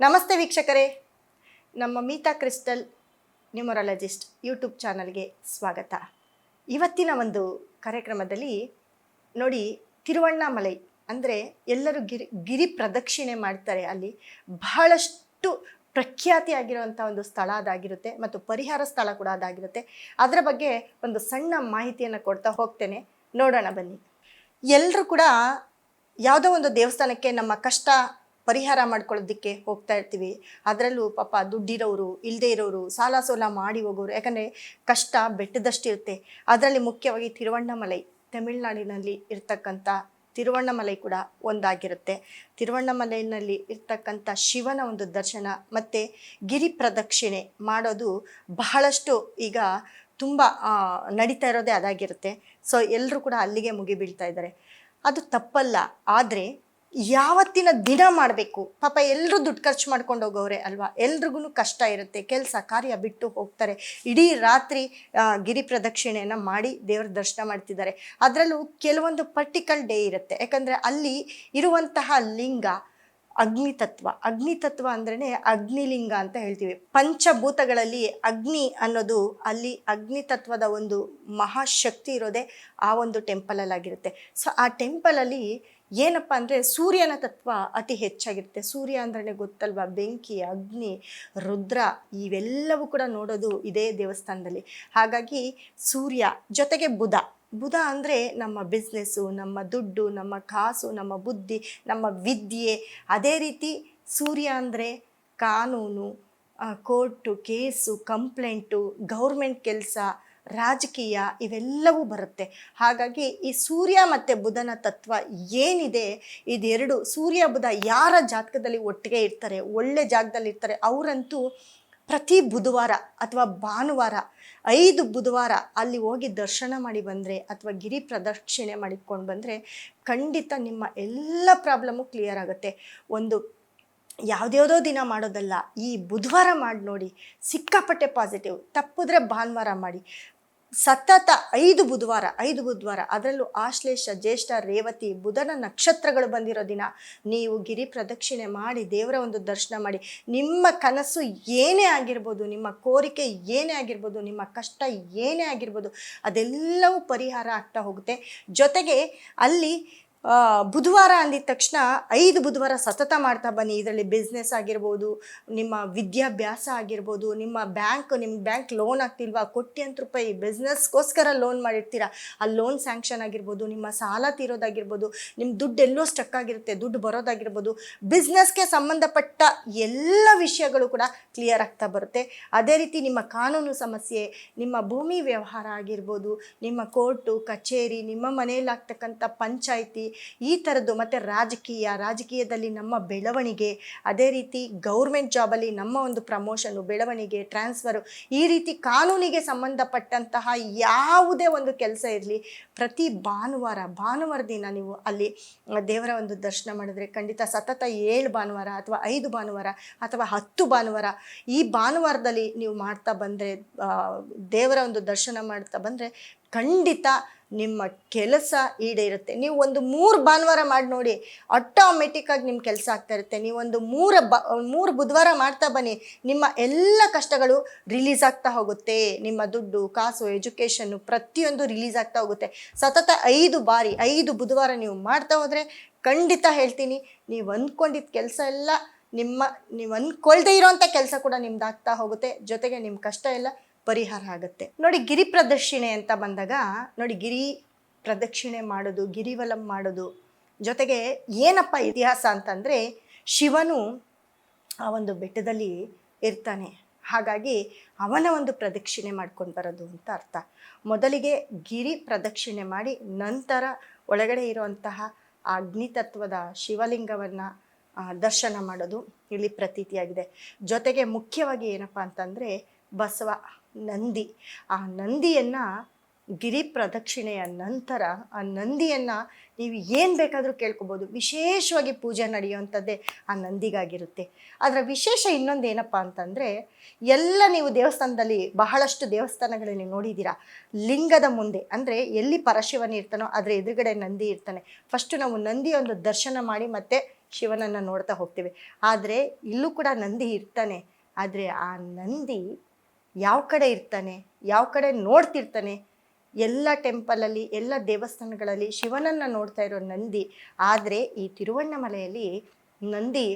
ನಮಸ್ತೆ ವೀಕ್ಷಕರೇ, ನಮ್ಮ ಮೀತಾ ಕ್ರಿಸ್ಟಲ್ ನ್ಯೂಮರಾಲಜಿಸ್ಟ್ ಯೂಟ್ಯೂಬ್ ಚಾನಲ್ಗೆ ಸ್ವಾಗತ. ಇವತ್ತಿನ ಒಂದು ಕಾರ್ಯಕ್ರಮದಲ್ಲಿ ನೋಡಿ, ತಿರುವಣ್ಣಾಮಲೈ ಅಂದರೆ ಎಲ್ಲರೂ ಗಿರಿ ಪ್ರದಕ್ಷಿಣೆ ಮಾಡ್ತಾರೆ. ಅಲ್ಲಿ ಬಹಳಷ್ಟು ಪ್ರಖ್ಯಾತಿಯಾಗಿರುವಂಥ ಒಂದು ಸ್ಥಳ ಅದಾಗಿರುತ್ತೆ ಮತ್ತು ಪರಿಹಾರ ಸ್ಥಳ ಕೂಡ ಅದಾಗಿರುತ್ತೆ. ಅದರ ಬಗ್ಗೆ ಒಂದು ಸಣ್ಣ ಮಾಹಿತಿಯನ್ನು ಕೊಡ್ತಾ ಹೋಗ್ತೇನೆ, ನೋಡೋಣ ಬನ್ನಿ. ಎಲ್ಲರೂ ಕೂಡ ಯಾವುದೋ ಒಂದು ದೇವಸ್ಥಾನಕ್ಕೆ ನಮ್ಮ ಕಷ್ಟ ಪರಿಹಾರ ಮಾಡ್ಕೊಳ್ಳೋದಕ್ಕೆ ಹೋಗ್ತಾ ಇರ್ತೀವಿ. ಅದರಲ್ಲೂ ಪಾಪ ದುಡ್ಡಿರೋರು, ಇಲ್ಲದೆ ಇರೋರು, ಸಾಲ ಸೋಲ ಮಾಡಿ ಹೋಗೋರು. ಯಾಕಂದರೆ ಕಷ್ಟ ಬೆಟ್ಟದಷ್ಟಿರುತ್ತೆ. ಅದರಲ್ಲಿ ಮುಖ್ಯವಾಗಿ ತಿರುವಣ್ಣಾಮಲೈ, ತಮಿಳುನಾಡಿನಲ್ಲಿ ಇರ್ತಕ್ಕಂಥ ತಿರುವಣ್ಣಾಮಲೈ ಕೂಡ ಒಂದಾಗಿರುತ್ತೆ. ತಿರುವಣ್ಣಾಮಲೈನಲ್ಲಿ ಇರ್ತಕ್ಕಂಥ ಶಿವನ ಒಂದು ದರ್ಶನ ಮತ್ತು ಗಿರಿ ಪ್ರದಕ್ಷಿಣೆ ಮಾಡೋದು ಬಹಳಷ್ಟು ಈಗ ತುಂಬ ನಡೀತಾ ಇರೋದೇ ಅದಾಗಿರುತ್ತೆ. ಸೊ ಎಲ್ಲರೂ ಕೂಡ ಅಲ್ಲಿಗೆ ಮುಗಿಬೀಳ್ತಾ ಇದ್ದಾರೆ. ಅದು ತಪ್ಪಲ್ಲ, ಆದರೆ ಯಾವತ್ತಿನ ದಿನ ಮಾಡಬೇಕು. ಪಾಪ ಎಲ್ಲರೂ ದುಡ್ಡು ಖರ್ಚು ಮಾಡ್ಕೊಂಡು ಹೋಗೋರೆ ಅಲ್ವಾ. ಎಲ್ರಿಗೂ ಕಷ್ಟ ಇರುತ್ತೆ, ಕೆಲಸ ಕಾರ್ಯ ಬಿಟ್ಟು ಹೋಗ್ತಾರೆ. ಇಡೀ ರಾತ್ರಿ ಗಿರಿ ಪ್ರದಕ್ಷಿಣೆಯನ್ನು ಮಾಡಿ ದೇವರ ದರ್ಶನ ಮಾಡ್ತಿದ್ದಾರೆ. ಅದರಲ್ಲೂ ಕೆಲವೊಂದು ಪರ್ಟಿಕಲ್ ಡೇ ಇರುತ್ತೆ. ಯಾಕಂದರೆ ಅಲ್ಲಿ ಇರುವಂತಹ ಲಿಂಗ ಅಗ್ನಿತತ್ವ ಅಂದ್ರೇ ಅಗ್ನಿಲಿಂಗ ಅಂತ ಹೇಳ್ತೀವಿ. ಪಂಚಭೂತಗಳಲ್ಲಿ ಅಗ್ನಿ ಅನ್ನೋದು ಅಲ್ಲಿ ಅಗ್ನಿತತ್ವದ ಒಂದು ಮಹಾಶಕ್ತಿ ಇರೋದೇ ಆ ಒಂದು ಟೆಂಪಲಲ್ಲಾಗಿರುತ್ತೆ. ಸೊ ಆ ಟೆಂಪಲಲ್ಲಿ ಏನಪ್ಪ ಅಂದರೆ ಸೂರ್ಯನ ತತ್ವ ಅತಿ ಹೆಚ್ಚಾಗಿರುತ್ತೆ. ಸೂರ್ಯ ಅಂದ್ರೆ ಗೊತ್ತಲ್ವ, ಬೆಂಕಿ, ಅಗ್ನಿ, ರುದ್ರ ಇವೆಲ್ಲವೂ ಕೂಡ ನೋಡೋದು ಇದೇ ದೇವಸ್ಥಾನದಲ್ಲಿ. ಹಾಗಾಗಿ ಸೂರ್ಯ ಜೊತೆಗೆ ಬುಧ ಅಂದರೆ ನಮ್ಮ ಬಿಸ್ನೆಸ್ಸು, ನಮ್ಮ ದುಡ್ಡು, ನಮ್ಮ ಕಾಸು, ನಮ್ಮ ಬುದ್ಧಿ, ನಮ್ಮ ವಿದ್ಯೆ. ಅದೇ ರೀತಿ ಸೂರ್ಯ ಅಂದರೆ ಕಾನೂನು, ಕೋರ್ಟು, ಕೇಸು, ಕಂಪ್ಲೇಂಟು, ಗೌರ್ಮೆಂಟ್ ಕೆಲಸ, ರಾಜಕೀಯ ಇವೆಲ್ಲವೂ ಬರುತ್ತೆ. ಹಾಗಾಗಿ ಈ ಸೂರ್ಯ ಮತ್ತು ಬುಧನ ತತ್ವ ಏನಿದೆ, ಇದೆರಡು ಸೂರ್ಯ ಬುಧ ಯಾರ ಜಾತಕದಲ್ಲಿ ಒಟ್ಟಿಗೆ ಇರ್ತಾರೆ, ಒಳ್ಳೆ ಜಾಗದಲ್ಲಿ ಇರ್ತಾರೆ, ಅವರಂತೂ ಪ್ರತಿ ಬುಧವಾರ ಅಥವಾ ಭಾನುವಾರ 5 ಬುಧವಾರ ಅಲ್ಲಿ ಹೋಗಿ ದರ್ಶನ ಮಾಡಿ ಬಂದರೆ ಅಥವಾ ಗಿರಿ ಪ್ರದಕ್ಷಿಣೆ ಮಾಡಿಕೊಂಡು ಬಂದರೆ ಖಂಡಿತ ನಿಮ್ಮ ಎಲ್ಲ ಪ್ರಾಬ್ಲಮ್ಮು ಕ್ಲಿಯರ್ ಆಗುತ್ತೆ. ಒಂದು ಯಾವುದ್ಯಾವುದೋ ದಿನ ಮಾಡೋದಲ್ಲ, ಈ ಬುಧವಾರ ಮಾಡಿ ನೋಡಿ, ಸಿಕ್ಕಾಪಟ್ಟೆ ಪಾಸಿಟಿವ್. ತಪ್ಪಿದ್ರೆ ಭಾನುವಾರ ಮಾಡಿ. ಸತತ 5 ಬುಧವಾರ ಅದರಲ್ಲೂ ಆಶ್ಲೇಷ, ಜ್ಯೇಷ್ಠ, ರೇವತಿ, ಬುಧನ ನಕ್ಷತ್ರಗಳು ಬಂದಿರೋ ದಿನ ನೀವು ಗಿರಿ ಪ್ರದಕ್ಷಿಣೆ ಮಾಡಿ ದೇವರ ಒಂದು ದರ್ಶನ ಮಾಡಿ. ನಿಮ್ಮ ಕನಸು ಏನೇ ಆಗಿರ್ಬೋದು, ನಿಮ್ಮ ಕೋರಿಕೆ ಏನೇ ಆಗಿರ್ಬೋದು, ನಿಮ್ಮ ಕಷ್ಟ ಏನೇ ಆಗಿರ್ಬೋದು, ಅದೆಲ್ಲವೂ ಪರಿಹಾರ ಆಗ್ತಾ ಹೋಗುತ್ತೆ. ಜೊತೆಗೆ ಅಲ್ಲಿ ಬುಧವಾರ ಅಂದಿದ ತಕ್ಷಣ 5 ಬುಧವಾರ ಸತತ ಮಾಡ್ತಾ ಬನ್ನಿ. ಇದರಲ್ಲಿ ಬಿಸ್ನೆಸ್ ಆಗಿರ್ಬೋದು, ನಿಮ್ಮ ವಿದ್ಯಾಭ್ಯಾಸ ಆಗಿರ್ಬೋದು, ನಿಮ್ಮ ಬ್ಯಾಂಕ್ ಲೋನ್ ಆಗ್ತಿಲ್ವಾ, ಕೋಟ್ಯಂತರ ರೂಪಾಯಿ ಬಿಸ್ನೆಸ್ಗೋಸ್ಕರ ಲೋನ್ ಮಾಡಿರ್ತೀರ, ಆ ಲೋನ್ ಸ್ಯಾಂಕ್ಷನ್ ಆಗಿರ್ಬೋದು, ನಿಮ್ಮ ಸಾಲ ತೀರೋದಾಗಿರ್ಬೋದು, ನಿಮ್ಮ ದುಡ್ಡು ಎಲ್ಲೋ ಸ್ಟಕ್ ಆಗಿರುತ್ತೆ, ದುಡ್ಡು ಬರೋದಾಗಿರ್ಬೋದು, ಬಿಸ್ನೆಸ್ಗೆ ಸಂಬಂಧಪಟ್ಟ ಎಲ್ಲ ವಿಷಯಗಳು ಕೂಡ ಕ್ಲಿಯರ್ ಆಗ್ತಾ ಬರುತ್ತೆ. ಅದೇ ರೀತಿ ನಿಮ್ಮ ಕಾನೂನು ಸಮಸ್ಯೆ, ನಿಮ್ಮ ಭೂಮಿ ವ್ಯವಹಾರ ಆಗಿರ್ಬೋದು, ನಿಮ್ಮ ಕೋರ್ಟು ಕಚೇರಿ, ನಿಮ್ಮ ಮನೆಯಲ್ಲಿ ಆಗ್ತಕ್ಕಂಥ ಪಂಚಾಯಿತಿ, ಈ ಥರದ್ದು, ಮತ್ತು ರಾಜಕೀಯದಲ್ಲಿ ನಮ್ಮ ಬೆಳವಣಿಗೆ, ಅದೇ ರೀತಿ ಗೌರ್ಮೆಂಟ್ ಜಾಬಲ್ಲಿ ನಮ್ಮ ಒಂದು ಪ್ರಮೋಷನು, ಬೆಳವಣಿಗೆ, ಟ್ರಾನ್ಸ್ಫರು, ಈ ರೀತಿ ಕಾನೂನಿಗೆ ಸಂಬಂಧಪಟ್ಟಂತಹ ಯಾವುದೇ ಒಂದು ಕೆಲಸ ಇರಲಿ, ಪ್ರತಿ ಭಾನುವಾರ ದಿನ ನೀವು ಅಲ್ಲಿ ದೇವರ ಒಂದು ದರ್ಶನ ಮಾಡಿದ್ರೆ ಖಂಡಿತ ಸತತ 7 ಭಾನುವಾರ ಅಥವಾ 5 ಭಾನುವಾರ ಅಥವಾ 10 ಭಾನುವಾರ, ಈ ಭಾನುವಾರದಲ್ಲಿ ನೀವು ಮಾಡ್ತಾ ಬಂದರೆ, ದೇವರ ಒಂದು ದರ್ಶನ ಮಾಡ್ತಾ ಬಂದರೆ ಖಂಡಿತ ನಿಮ್ಮ ಕೆಲಸ ಈಡೇರುತ್ತೆ. ನೀವು ಒಂದು 3 ಭಾನುವಾರ ಮಾಡಿ ನೋಡಿ, ಆಟೋಮೆಟಿಕ್ಕಾಗಿ ನಿಮ್ಮ ಕೆಲಸ ಆಗ್ತಾ ಇರುತ್ತೆ. ನೀವೊಂದು 3 ಬುಧವಾರ ಮಾಡ್ತಾ ಬನ್ನಿ, ನಿಮ್ಮ ಎಲ್ಲ ಕಷ್ಟಗಳು ರಿಲೀಸ್ ಆಗ್ತಾ ಹೋಗುತ್ತೆ. ನಿಮ್ಮ ದುಡ್ಡು, ಕಾಸು, ಎಜುಕೇಷನ್ನು ಪ್ರತಿಯೊಂದು ರಿಲೀಸ್ ಆಗ್ತಾ ಹೋಗುತ್ತೆ. ಸತತ 5 ಬುಧವಾರ ನೀವು ಮಾಡ್ತಾ ಹೋದರೆ ಖಂಡಿತ ಹೇಳ್ತೀನಿ, ನೀವು ಅಂದ್ಕೊಂಡಿದ್ದ ಕೆಲಸ ಎಲ್ಲ ನೀವು ಅಂದ್ಕೊಳ್ದೇ ಇರೋವಂಥ ಕೆಲಸ ಕೂಡ ನಿಮ್ದು ಆಗ್ತಾ ಹೋಗುತ್ತೆ. ಜೊತೆಗೆ ನಿಮ್ಮ ಕಷ್ಟ ಎಲ್ಲ ಪರಿಹಾರ ಆಗುತ್ತೆ. ನೋಡಿ, ಗಿರಿ ಪ್ರದಕ್ಷಿಣೆ ಅಂತ ಬಂದಾಗ ನೋಡಿ, ಗಿರಿ ಪ್ರದಕ್ಷಿಣೆ ಮಾಡೋದು, ಗಿರಿವಲಂ ಮಾಡೋದು, ಜೊತೆಗೆ ಏನಪ್ಪ ಇತಿಹಾಸ ಅಂತಂದರೆ, ಶಿವನು ಆ ಒಂದು ಬೆಟ್ಟದಲ್ಲಿ ಇರ್ತಾನೆ. ಹಾಗಾಗಿ ಅವನ ಒಂದು ಪ್ರದಕ್ಷಿಣೆ ಮಾಡ್ಕೊಂಡು ಬರೋದು ಅಂತ ಅರ್ಥ. ಮೊದಲಿಗೆ ಗಿರಿ ಪ್ರದಕ್ಷಿಣೆ ಮಾಡಿ ನಂತರ ಒಳಗಡೆ ಇರುವಂತಹ ಅಗ್ನಿತತ್ವದ ಶಿವಲಿಂಗವನ್ನು ದರ್ಶನ ಮಾಡೋದು ಇಲ್ಲಿ ಪ್ರತೀತಿಯಾಗಿದೆ. ಜೊತೆಗೆ ಮುಖ್ಯವಾಗಿ ಏನಪ್ಪ ಅಂತಂದರೆ ಬಸವ, ನಂದಿ, ಆ ನಂದಿಯನ್ನು ಗಿರಿ ಪ್ರದಕ್ಷಿಣೆಯ ನಂತರ ಆ ನಂದಿಯನ್ನು ನೀವು ಏನು ಬೇಕಾದರೂ ಕೇಳ್ಕೊಬೋದು. ವಿಶೇಷವಾಗಿ ಪೂಜೆ ನಡೆಯುವಂಥದ್ದೇ ಆ ನಂದಿಗಾಗಿರುತ್ತೆ. ಅದರ ವಿಶೇಷ ಇನ್ನೊಂದು ಏನಪ್ಪ ಅಂತಂದರೆ, ಎಲ್ಲ ನೀವು ದೇವಸ್ಥಾನದಲ್ಲಿ ಬಹಳಷ್ಟು ದೇವಸ್ಥಾನಗಳಲ್ಲಿ ನೋಡಿದ್ದೀರಾ, ಲಿಂಗದ ಮುಂದೆ ಅಂದರೆ ಎಲ್ಲಿ ಪರಶಿವನ ಇರ್ತಾನೋ ಅದರ ಎದುರುಗಡೆ ನಂದಿ ಇರ್ತಾನೆ. ಫಸ್ಟು ನಾವು ನಂದಿಯ ಒಂದು ದರ್ಶನ ಮಾಡಿ ಮತ್ತೆ ಶಿವನನ್ನು ನೋಡ್ತಾ ಹೋಗ್ತೀವಿ. ಆದರೆ ಇಲ್ಲೂ ಕೂಡ ನಂದಿ ಇರ್ತಾನೆ. ಆದರೆ ಆ ನಂದಿ ಯಾವ ಕಡೆ ಇರ್ತಾನೆ, ಯಾವ ಕಡೆ ನೋಡ್ತಿರ್ತಾನೆ? ಎಲ್ಲ ಟೆಂಪಲಲ್ಲಿ, ಎಲ್ಲ ದೇವಸ್ಥಾನಗಳಲ್ಲಿ ಶಿವನನ್ನು ನೋಡ್ತಾ ಇರೋ ನಂದಿ. ಆದರೆ ಈ ತಿರುವಣ್ಣಾಮಲೆಯಲ್ಲಿ ನಂದಿ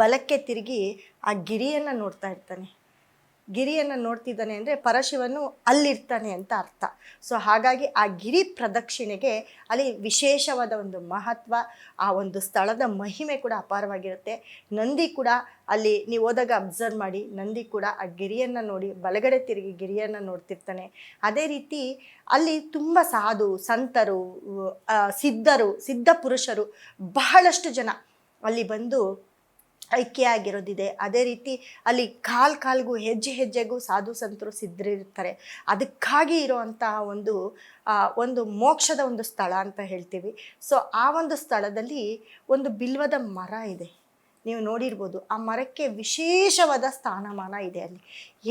ಬಲಕ್ಕೆ ತಿರುಗಿ ಆ ಗಿರಿಯನ್ನು ನೋಡ್ತಾ ಇರ್ತಾನೆ. ಗಿರಿಯನ್ನು ನೋಡ್ತಿದ್ದಾನೆ ಅಂದರೆ ಪರಶಿವನು ಅಲ್ಲಿರ್ತಾನೆ ಅಂತ ಅರ್ಥ. ಸೊ ಹಾಗಾಗಿ ಆ ಗಿರಿ ಪ್ರದಕ್ಷಿಣೆಗೆ ಅಲ್ಲಿ ವಿಶೇಷವಾದ ಒಂದು ಮಹತ್ವ, ಆ ಒಂದು ಸ್ಥಳದ ಮಹಿಮೆ ಕೂಡ ಅಪಾರವಾಗಿರುತ್ತೆ. ನಂದಿ ಕೂಡ ಅಲ್ಲಿ ನೀವು ಹೋದಾಗ ಅಬ್ಸರ್ವ್ ಮಾಡಿ, ನಂದಿ ಕೂಡ ಆ ಗಿರಿಯನ್ನು ನೋಡಿ ಬಲಗಡೆ ತಿರುಗಿ ಗಿರಿಯನ್ನು ನೋಡ್ತಿರ್ತಾನೆ. ಅದೇ ರೀತಿ ಅಲ್ಲಿ ತುಂಬ ಸಾಧು ಸಂತರು, ಸಿದ್ಧ ಪುರುಷರು ಬಹಳಷ್ಟು ಜನ ಅಲ್ಲಿ ಬಂದು ಐಕ್ಯ ಆಗಿರೋದಿದೆ. ಅದೇ ರೀತಿ ಅಲ್ಲಿ ಕಾಲ್ಗೂ ಹೆಜ್ಜೆಗೂ ಸಾಧು ಸಂತರು ಸಿದ್ಧರಿರ್ತಾರೆ. ಅದಕ್ಕಾಗಿ ಇರುವಂತಹ ಒಂದು ಮೋಕ್ಷದ ಒಂದು ಸ್ಥಳ ಅಂತ ಹೇಳ್ತೀವಿ. ಸೊ ಆ ಒಂದು ಸ್ಥಳದಲ್ಲಿ ಒಂದು ಬಿಲ್ವದ ಮರ ಇದೆ, ನೀವು ನೋಡಿರ್ಬೋದು. ಆ ಮರಕ್ಕೆ ವಿಶೇಷವಾದ ಸ್ಥಾನಮಾನ ಇದೆ ಅಲ್ಲಿ.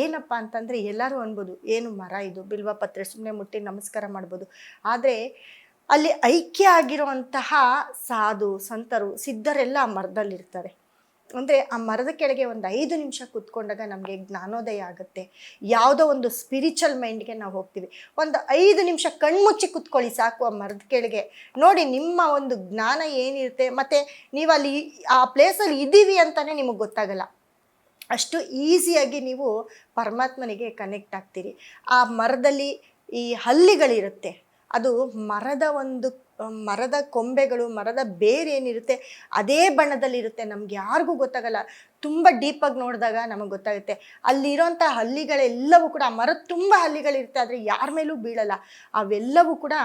ಏನಪ್ಪ ಅಂತಂದರೆ ಎಲ್ಲರೂ ಅನ್ಬೋದು, ಏನು ಮರ ಇದು, ಬಿಲ್ವ ಪತ್ರೆ, ಸುಮ್ಮನೆ ಮುಟ್ಟಿ ನಮಸ್ಕಾರ ಮಾಡ್ಬೋದು. ಆದರೆ ಅಲ್ಲಿ ಐಕ್ಯ ಆಗಿರುವಂತಹ ಸಾಧು ಸಂತರು ಸಿದ್ಧರೆಲ್ಲ ಆ ಮರದಲ್ಲಿರ್ತಾರೆ. ಅಂದರೆ ಆ ಮರದ ಕೆಳಗೆ ಒಂದು 5 ನಿಮಿಷ ಕೂತ್ಕೊಂಡಾಗ ನಮಗೆ ಜ್ಞಾನೋದಯ ಆಗುತ್ತೆ. ಯಾವುದೋ ಒಂದು ಸ್ಪಿರಿಚುವಲ್ ಮೈಂಡ್ಗೆ ನಾವು ಹೋಗ್ತೀವಿ. ಒಂದು 5 ನಿಮಿಷ ಕಣ್ಮುಚ್ಚಿ ಕೂತ್ಕೊಳ್ಳಿ ಸಾಕು ಆ ಮರದ ಕೆಳಗೆ. ನೋಡಿ ನಿಮ್ಮ ಒಂದು ಜ್ಞಾನ ಏನಿರುತ್ತೆ, ಮತ್ತು ನೀವು ಅಲ್ಲಿ ಆ ಪ್ಲೇಸಲ್ಲಿ ಇದ್ದೀವಿ ಅಂತಲೇ ನಿಮಗೆ ಗೊತ್ತಾಗಲ್ಲ. ಅಷ್ಟು ಈಸಿಯಾಗಿ ನೀವು ಪರಮಾತ್ಮನಿಗೆ ಕನೆಕ್ಟ್ ಆಗ್ತೀರಿ. ಆ ಮರದಲ್ಲಿ ಈ ಹಲ್ಲಿಗಳಿರುತ್ತೆ, ಅದು ಮರದ ಕೊಂಬೆಗಳು, ಮರದ ಬೇರೆ ಏನಿರುತ್ತೆ ಅದೇ ಬಣ್ಣದಲ್ಲಿರುತ್ತೆ. ನಮ್ಗೆ ಯಾರಿಗೂ ಗೊತ್ತಾಗಲ್ಲ. ತುಂಬ ಡೀಪಾಗಿ ನೋಡಿದಾಗ ನಮಗೆ ಗೊತ್ತಾಗುತ್ತೆ. ಅಲ್ಲಿರೋಂಥ ಹಲ್ಲಿಗಳೆಲ್ಲವೂ ಕೂಡ, ಆ ಮರದ ತುಂಬ ಹಲ್ಲಿಗಳಿರುತ್ತೆ, ಆದರೆ ಯಾರ ಮೇಲೂ ಬೀಳಲ್ಲ. ಅವೆಲ್ಲವೂ ಕೂಡ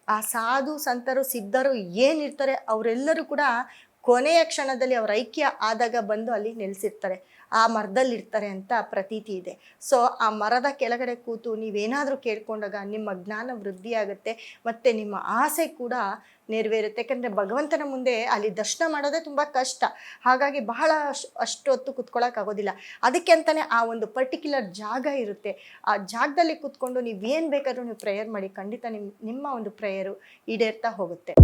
ಆ ಸಾಧು ಸಂತರು ಸಿದ್ಧರು ಏನಿರ್ತಾರೆ ಅವರೆಲ್ಲರೂ ಕೂಡ ಕೊನೆಯ ಕ್ಷಣದಲ್ಲಿ ಅವ್ರ ಐಕ್ಯ ಆದಾಗ ಬಂದು ಅಲ್ಲಿ ನೆಲೆಸಿರ್ತಾರೆ, ಆ ಮರದಲ್ಲಿರ್ತಾರೆ ಅಂತ ಪ್ರತೀತಿ ಇದೆ. ಸೊ ಆ ಮರದ ಕೆಳಗಡೆ ಕೂತು ನೀವೇನಾದರೂ ಕೇಳ್ಕೊಂಡಾಗ ನಿಮ್ಮ ಜ್ಞಾನ ವೃದ್ಧಿಯಾಗುತ್ತೆ ಮತ್ತು ನಿಮ್ಮ ಆಸೆ ಕೂಡ ನೆರವೇರುತ್ತೆ. ಯಾಕಂದರೆ ಭಗವಂತನ ಮುಂದೆ ಅಲ್ಲಿ ದರ್ಶನ ಮಾಡೋದೇ ತುಂಬ ಕಷ್ಟ. ಹಾಗಾಗಿ ಅಷ್ಟು ಹೊತ್ತು ಕೂತ್ಕೊಳ್ಳೋಕ್ಕಾಗೋದಿಲ್ಲ. ಅದಕ್ಕೆ ಅಂತಲೇ ಆ ಒಂದು ಪರ್ಟಿಕ್ಯುಲರ್ ಜಾಗ ಇರುತ್ತೆ. ಆ ಜಾಗದಲ್ಲಿ ಕೂತ್ಕೊಂಡು ನೀವೇನು ಬೇಕಾದರೂ ನೀವು ಪ್ರೇಯರ್ ಮಾಡಿ, ಖಂಡಿತ ನಿಮ್ಮ ಒಂದು ಪ್ರೇಯರು ಈಡೇರ್ತಾ ಹೋಗುತ್ತೆ.